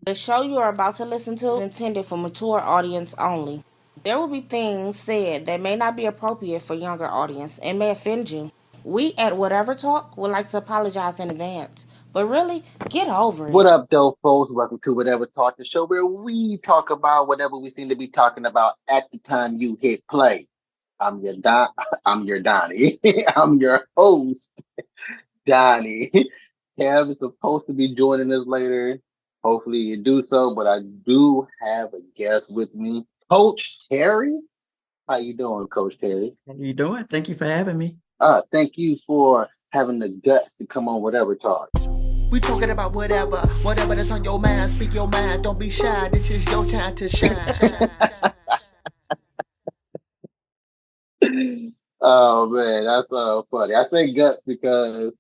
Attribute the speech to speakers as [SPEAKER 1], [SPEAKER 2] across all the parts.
[SPEAKER 1] The show you are about to listen to is intended for mature audience only. There will be things said that may not be appropriate for younger audience and may offend you. We at Whatever Talk would like to apologize in advance, but really, get over
[SPEAKER 2] What
[SPEAKER 1] it.
[SPEAKER 2] up, though, folks? Welcome to Whatever Talk, the show where we talk about whatever we seem to be talking about at the time you hit play. I'm your Don. I'm your Donnie. I'm your host, Donnie. Kev is supposed to be joining us later. Hopefully, you do so. But I do have a guest with me, Coach Terri. How you doing, Coach Terri?
[SPEAKER 3] How you doing? Thank you for having me.
[SPEAKER 2] Thank you for having the guts to come on Whatever Talk.
[SPEAKER 4] We talking about whatever that's on your mind. Speak your mind, don't be shy. This is your time to shine.
[SPEAKER 2] Oh man, that's funny. I say guts because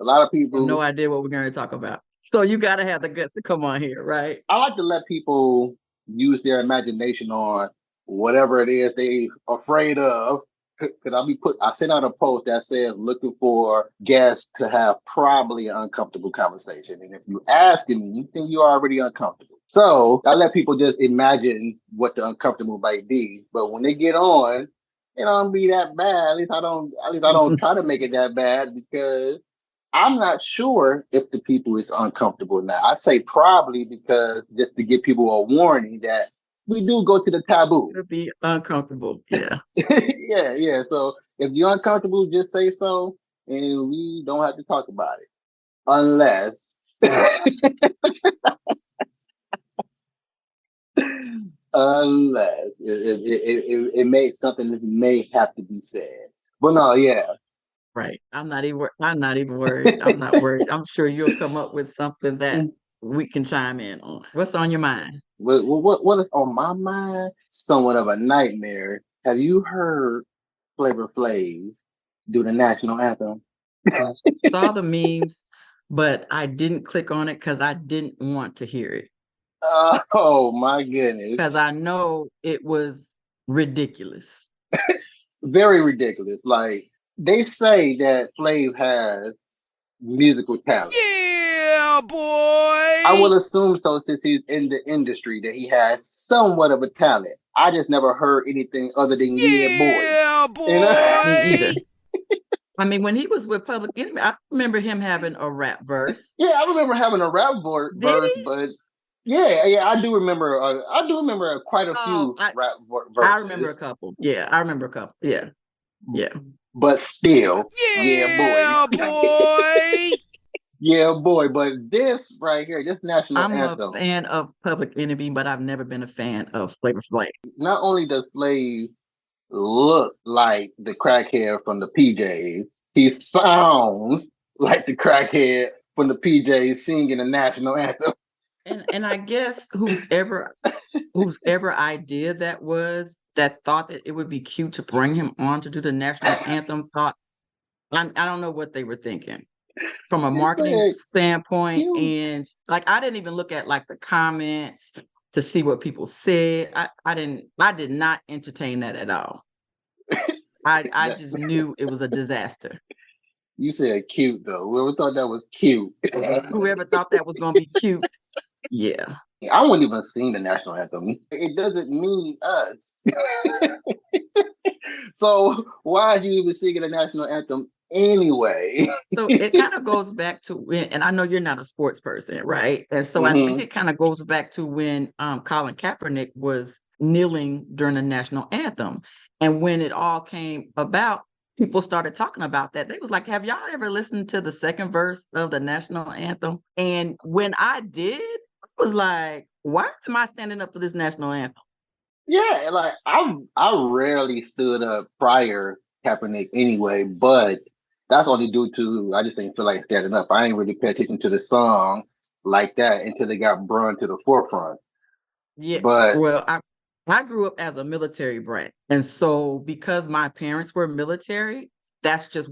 [SPEAKER 2] a lot of
[SPEAKER 3] I have no
[SPEAKER 2] people.
[SPEAKER 3] idea what we're going to talk about. So you got to have the guts to come on here, right?
[SPEAKER 2] I like to let people use their imagination on whatever it is they afraid of. Because I sent out a post that says looking for guests to have probably an uncomfortable conversation. And if you asking me, you think you're already uncomfortable. So I let people just imagine what the uncomfortable might be. But when they get on, it don't be that bad. At least I don't try to make it that bad because I'm not sure if the people is uncomfortable now. I'd say probably because just to give people a warning that we do go to the taboo.
[SPEAKER 3] It'll be uncomfortable. Yeah.
[SPEAKER 2] Yeah. So if you're uncomfortable, just say so, and we don't have to talk about it. Unless, unless it made something that may have to be said. But no, yeah.
[SPEAKER 3] Right. I'm not even worried. I'm not worried. I'm sure you'll come up with something that we can chime in on. What's on your mind?
[SPEAKER 2] What is on my mind? Somewhat of a nightmare. Have you heard Flavor Flav do the national anthem?
[SPEAKER 3] Saw the memes, but I didn't click on it because I didn't want to hear it.
[SPEAKER 2] Oh my goodness.
[SPEAKER 3] Because I know it was ridiculous.
[SPEAKER 2] Very ridiculous. Like they say that Flav has musical talent.
[SPEAKER 4] Yeah, boy.
[SPEAKER 2] I will assume so since he's in the industry that he has somewhat of a talent. I just never heard anything other than yeah, boy.
[SPEAKER 4] Yeah, boy.
[SPEAKER 2] You know?
[SPEAKER 3] Me either. I mean, when he was with Public Enemy, I remember him having a rap verse.
[SPEAKER 2] Yeah, I remember having a rap
[SPEAKER 3] Did
[SPEAKER 2] verse,
[SPEAKER 3] he?
[SPEAKER 2] but yeah, I do remember. I do remember quite a few rap verses.
[SPEAKER 3] I remember a couple. Yeah, I remember a couple. Yeah.
[SPEAKER 2] But still,
[SPEAKER 4] Yeah, boy.
[SPEAKER 2] yeah, boy. But this right here, this national
[SPEAKER 3] I'm
[SPEAKER 2] anthem.
[SPEAKER 3] a fan of Public Enemy, but I've never been a fan of Flavor Flav.
[SPEAKER 2] Not only does Flav look like the crackhead from the PJs, he sounds like the crackhead from the PJs singing the national anthem.
[SPEAKER 3] And I guess whoever idea that was that thought that it would be cute to bring him on to do the national anthem thought I don't know what they were thinking from a marketing standpoint.
[SPEAKER 2] Cute.
[SPEAKER 3] And like I didn't even look at like the comments to see what people said. I did not entertain that at all. I just knew it was a disaster.
[SPEAKER 2] You said cute though. Whoever thought that was cute.
[SPEAKER 3] Whoever thought that was gonna be cute. Yeah.
[SPEAKER 2] I wouldn't even sing the national anthem. It doesn't mean us. So why are you even singing the national anthem anyway?
[SPEAKER 3] So it kind of goes back to when, and I know you're not a sports person, right? And so I think it kind of goes back to when Colin Kaepernick was kneeling during the national anthem. And when it all came about, people started talking about that. They was like, have y'all ever listened to the second verse of the national anthem? And when I did, I was like, why am I standing up for this national anthem?
[SPEAKER 2] Yeah, like I rarely stood up prior Kaepernick anyway, but that's only due to I just didn't feel like standing up. I didn't really pay attention to the song like that until they got brought to the forefront.
[SPEAKER 3] Yeah,
[SPEAKER 2] But
[SPEAKER 3] well, I grew up as a military brat. And so because my parents were military, that's just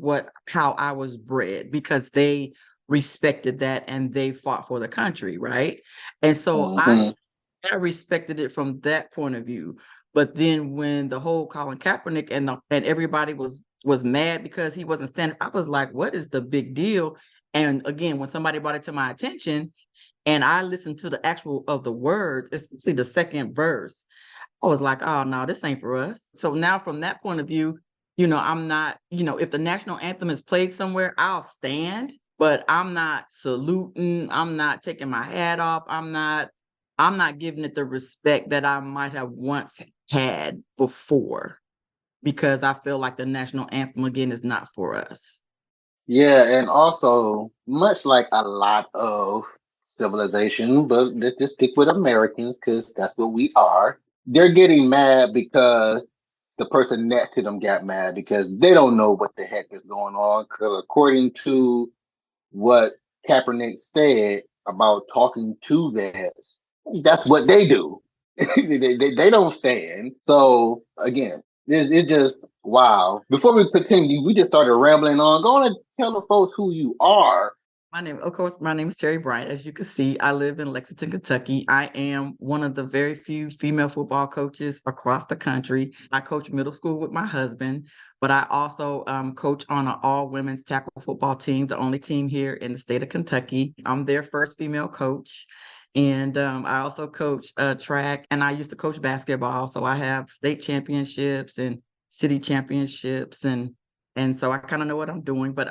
[SPEAKER 3] how I was bred because they respected that and they fought for the country, right? And so I respected it from that point of view. But then when the whole Colin Kaepernick and everybody was mad because he wasn't standing, I was like, what is the big deal? And again, when somebody brought it to my attention, and I listened to the actual of the words, especially the second verse, I was like, oh no, this ain't for us. So now from that point of view, I'm not, if the national anthem is played somewhere, I'll stand, but I'm not saluting, I'm not taking my hat off, I'm not giving it the respect that I might have once had before, because I feel like the national anthem again is not for us.
[SPEAKER 2] Yeah, and also much like a lot of civilization, but let's just stick with Americans because that's what we are. They're getting mad because the person next to them got mad because they don't know what the heck is going on. Because according to what Kaepernick said about talking to vets, that's what they do. they don't stand. So again, it's just wow. Before we continue, we just started rambling on. Go on and tell the folks who you are.
[SPEAKER 3] My name is Terri Bryant. As you can see, I live in Lexington, Kentucky. I am one of the very few female football coaches across the country. I coach middle school with my husband, but I also coach on an all-women's tackle football team, the only team here in the state of Kentucky. I'm their first female coach. And I also coach track, and I used to coach basketball. So I have state championships and city championships, and so I kind of know what I'm doing. But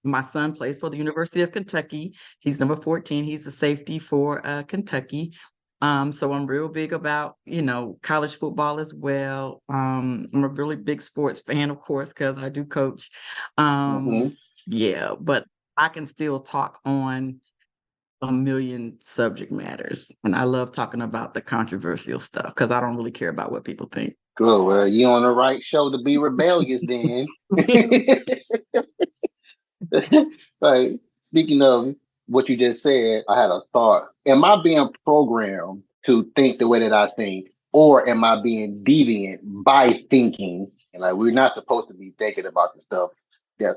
[SPEAKER 3] my son plays for the University of Kentucky. He's number 14. He's the safety for Kentucky. So I'm real big about, college football as well. I'm a really big sports fan, of course, because I do coach. Yeah, but I can still talk on a million subject matters. And I love talking about the controversial stuff because I don't really care about what people think.
[SPEAKER 2] Good. Well, you're on the right show to be rebellious then. Right. Speaking of what you just said, I had a thought. Am I being programmed to think the way that I think, or am I being deviant by thinking? And like we're not supposed to be thinking about the stuff. Yeah.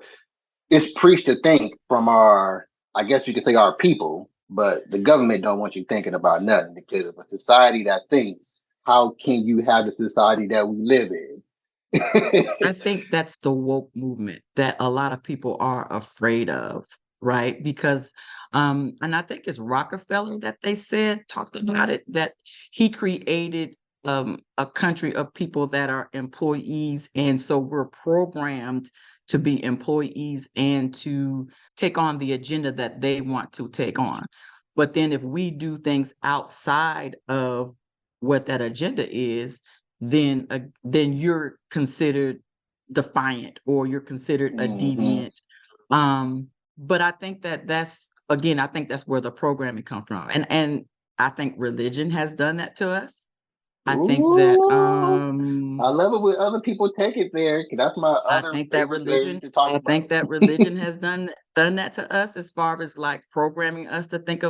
[SPEAKER 2] It's preached to think from our, I guess you could say our people, but the government don't want you thinking about nothing because of a society that thinks, how can you have the society that we live in?
[SPEAKER 3] I think that's the woke movement that a lot of people are afraid of, right? Because, and I think it's Rockefeller that they said talked about it, that he created a country of people that are employees, and so we're programmed to be employees and to take on the agenda that they want to take on. But then if we do things outside of what that agenda is, then you're considered defiant or you're considered a deviant. But I think that's where the programming comes from. And I think religion has done that to us. I think that
[SPEAKER 2] I love it when other people take it there. That's my other favorite thing to talk about.
[SPEAKER 3] I think that religion has done that to us as far as like programming us to think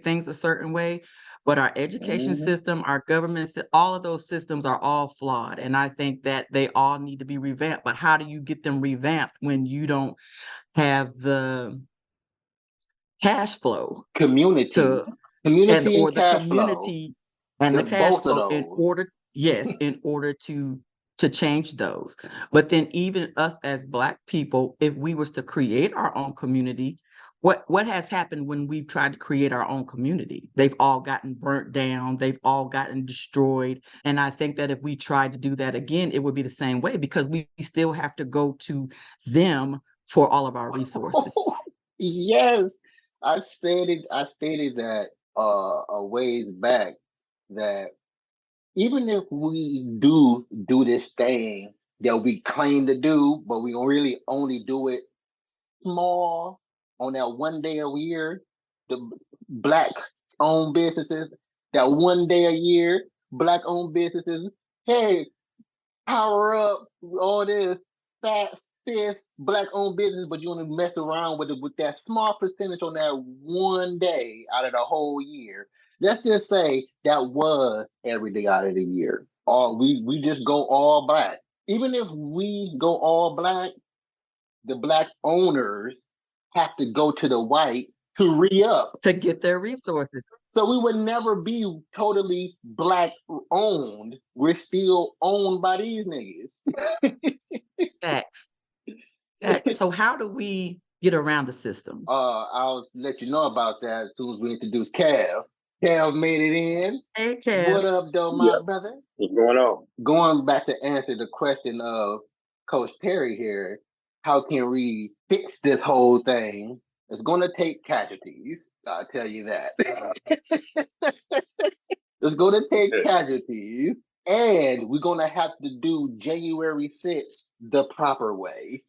[SPEAKER 3] things a certain way. But our education system, our government, all of those systems are all flawed. And I think that they all need to be revamped. But how do you get them revamped when you don't have the cash flow?
[SPEAKER 2] Community and cash flow.
[SPEAKER 3] And the cash flow in order to change those. But then even us as Black people, if we was to create our own community, what has happened when we've tried to create our own community? They've all gotten burnt down, they've all gotten destroyed. And I think that if we tried to do that again, it would be the same way because we still have to go to them for all of our resources.
[SPEAKER 2] Yes. I stated that a ways back that even if we do this thing that we claim to do, but we really only do it small on that one day a year, the Black owned businesses, that one day a year, Black owned businesses, hey, power up all this fast, fierce Black owned business, but you want to mess around with that small percentage on that one day out of the whole year. Let's just say that was every day out of the year. Or we just go all Black. Even if we go all Black, the Black owners have to go to the white to re-up.
[SPEAKER 3] To get their resources.
[SPEAKER 2] So we would never be totally Black owned. We're still owned by these niggas.
[SPEAKER 3] Facts. So how do we get around the system.
[SPEAKER 2] I'll let you know about that as soon as we introduce Cav. Cav made it in.
[SPEAKER 3] Hey, Kev.
[SPEAKER 2] What up, though, my brother?
[SPEAKER 5] What's going on?
[SPEAKER 2] Going back to answer the question of Coach Terri here, how can we fix this whole thing? It's going to take casualties. I'll tell you that. It's going to take casualties, and we're going to have to do January 6th the proper way.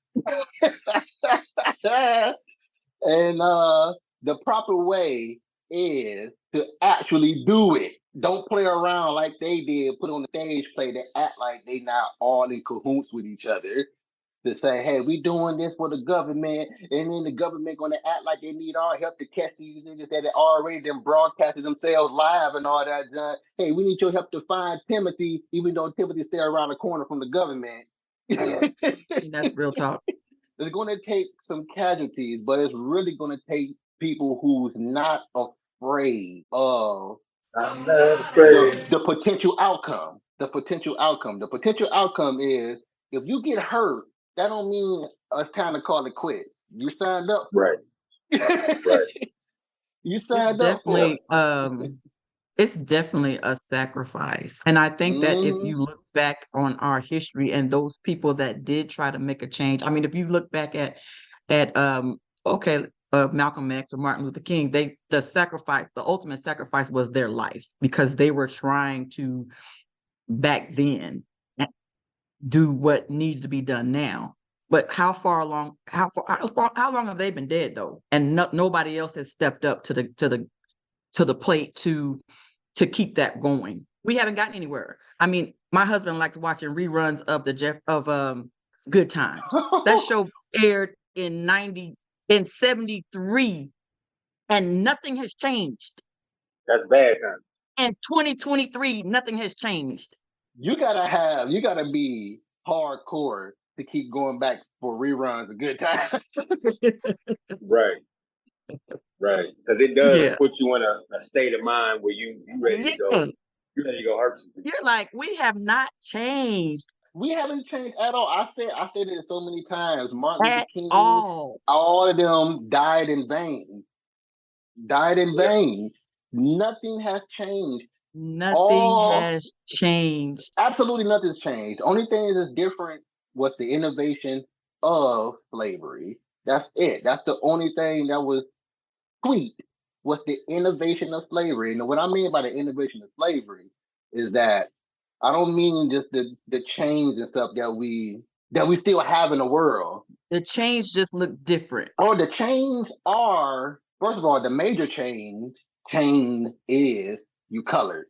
[SPEAKER 2] And the proper way is to actually do it. Don't play around like they did, put on the stage play to act like they not all in cahoots with each other. To say, hey, we doing this for the government, and then the government gonna act like they need our help to catch these niggas that already done broadcasted themselves live and all that done. Hey, we need your help to find Timothy, even though Timothy stay around the corner from the government.
[SPEAKER 3] That's real talk.
[SPEAKER 2] It's gonna take some casualties, but it's really gonna take people who's not afraid of the potential outcome. The potential outcome. The potential outcome is if you get hurt, that don't mean it's time to call it quits. You signed up for it.
[SPEAKER 5] Right.
[SPEAKER 2] You signed up for it.
[SPEAKER 3] It's definitely a sacrifice. And I think that if you look back on our history and those people that did try to make a change, I mean, if you look back at Malcolm X or Martin Luther King, the ultimate sacrifice was their life because they were trying to back then do what needs to be done now. But how long have they been dead though? And nobody else has stepped up to the plate to keep that going. We haven't gotten anywhere. I mean, my husband likes watching reruns of Good Times. That show aired in 73, and nothing has changed.
[SPEAKER 5] That's bad, huh?
[SPEAKER 3] In 2023, nothing has changed.
[SPEAKER 2] You gotta be hardcore to keep going back for reruns of Good Times.
[SPEAKER 5] Right. Because it does put you in a state of mind where you ready to go. You ready to go hurt something.
[SPEAKER 3] You're like, we have not changed.
[SPEAKER 2] We haven't changed at all. I stated it so many times. Martin Luther King,
[SPEAKER 3] all
[SPEAKER 2] of them died in vain. Nothing has changed.
[SPEAKER 3] Nothing has changed.
[SPEAKER 2] Absolutely nothing's changed. The only thing that's different was the innovation of slavery. That's it. That's the only thing that was tweaked, was the innovation of slavery. And what I mean by the innovation of slavery is that I don't mean just the change and stuff that we still have in the world.
[SPEAKER 3] The change just look different.
[SPEAKER 2] Oh, the change are, first of all, the major change is you colored.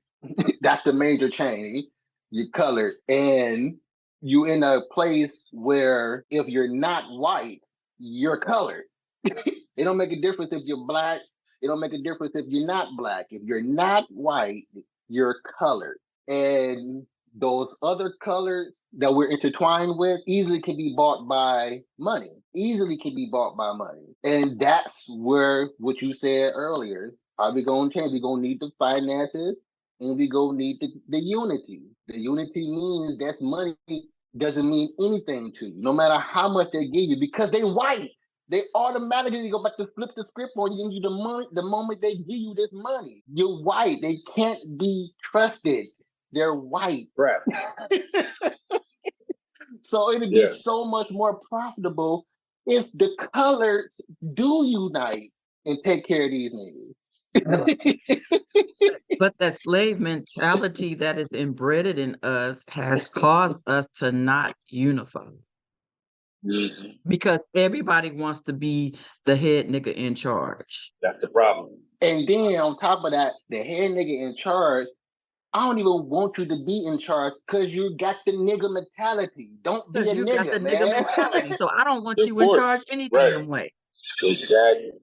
[SPEAKER 2] That's the major change. You colored. And you in a place where if you're not white, you're colored. It don't make a difference if you're black. It don't make a difference if you're not black. If you're not white, you're colored. And those other colors that we're intertwined with easily can be bought by money. And that's where what you said earlier, how we going to change? We're going to need the finances, and we're going to need the unity. The unity means that's money doesn't mean anything to you, no matter how much they give you, because they white. They automatically go back to flip the script on you and give you the money the moment they give you this money. You're white. They can't be trusted. They're white.
[SPEAKER 5] Right.
[SPEAKER 2] So it'd be so much more profitable if the colors do unite and take care of these niggas.
[SPEAKER 3] But that slave mentality that is embedded in us has caused us to not unify. Because everybody wants to be the head nigga in charge.
[SPEAKER 5] That's the problem.
[SPEAKER 2] And then on top of that, the head nigga in charge, I don't even want you to be in charge because you got the nigga mentality. Don't be a nigga, got the nigga mentality.
[SPEAKER 3] So I don't want you in charge any damn way.
[SPEAKER 5] Exactly.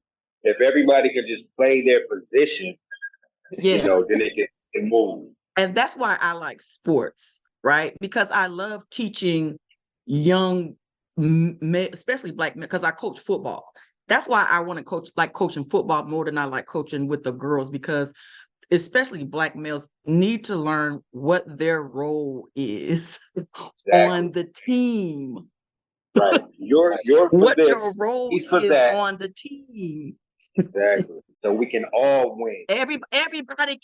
[SPEAKER 5] If everybody can just play their position, then it can move.
[SPEAKER 3] And that's why I like sports, right? Because I love teaching young men, especially black men, because I coach football. That's why I want to coaching football more than I like coaching with the girls, because especially black males need to learn what their role is on the team.
[SPEAKER 5] Right. You're for
[SPEAKER 3] what
[SPEAKER 5] this.
[SPEAKER 3] Your role
[SPEAKER 5] He's for
[SPEAKER 3] is
[SPEAKER 5] that.
[SPEAKER 3] on the team.
[SPEAKER 5] Exactly. So we can all win.
[SPEAKER 3] Everybody